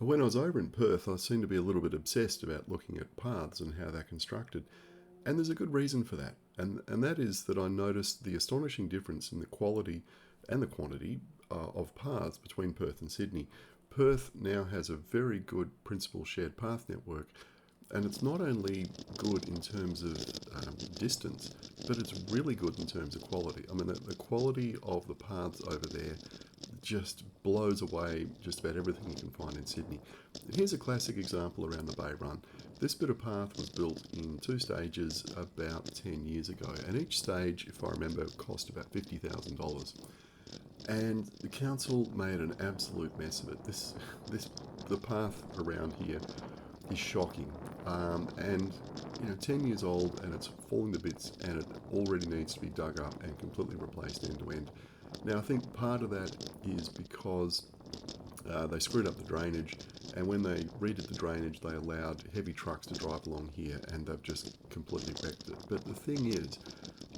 When I was over in Perth, I seemed to be a little bit obsessed about looking at paths and how they're constructed. And there's a good reason for that. And that is that I noticed the astonishing difference in the quality and the quantity of paths between Perth and Sydney. Perth now has a very good principal shared path network, and it's not only good in terms of distance, but it's really good in terms of quality. I mean, the quality of the paths over there just blows away just about everything you can find in Sydney. And here's a classic example around the Bay Run. This bit of path was built in two stages about 10 years ago, and each stage, if I remember, cost about $50,000. And the council made an absolute mess of it. The path around here is shocking, and 10 years old, and it's falling to bits, and it already needs to be dug up and completely replaced end to end. Now, I think part of that is because they screwed up the drainage, and when they redid the drainage, they allowed heavy trucks to drive along here, and they've just completely wrecked it. But the thing is,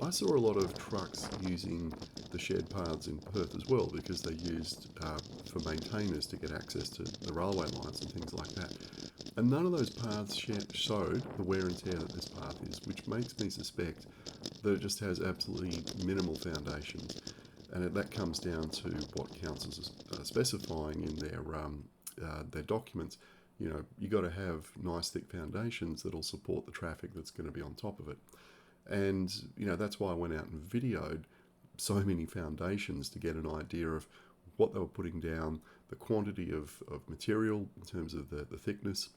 I saw a lot of trucks using the shared paths in Perth as well, because they used for maintainers to get access to the railway lines and things like that. And none of those paths showed the wear and tear that this path is, which makes me suspect that it just has absolutely minimal foundations. And that comes down to what councils are specifying in their documents. You got to have nice thick foundations that'll support the traffic that's going to be on top of it. And that's why I went out and videoed so many foundations to get an idea of what they were putting down, the quantity of material in terms of the thickness,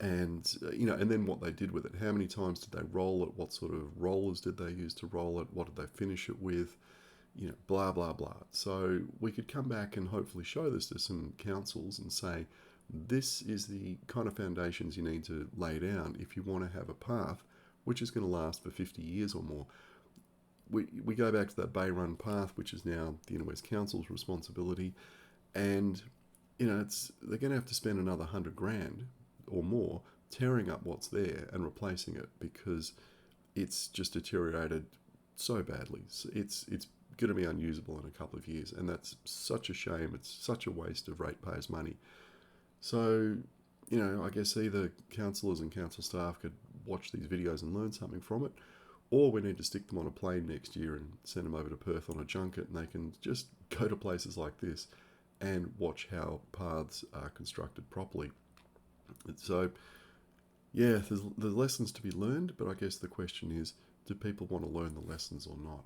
and then what they did with it. How many times did they roll it? What sort of rollers did they use to roll it? What did they finish it with? Blah, blah, blah. So we could come back and hopefully show this to some councils and say, this is the kind of foundations you need to lay down if you want to have a path which is going to last for 50 years or more. We go back to that Bay Run path, which is now the Inner West Council's responsibility, and they're going to have to spend another $100,000 or more tearing up what's there and replacing it, because it's just deteriorated so badly. It's going to be unusable in a couple of years, and that's such a shame. It's such a waste of ratepayers' money. So, I guess either councillors and council staff could watch these videos and learn something from it, or we need to stick them on a plane next year and send them over to Perth on a junket, and they can just go to places like this and watch how paths are constructed properly. So, yeah, there's lessons to be learned, but I guess the question is, do people want to learn the lessons or not?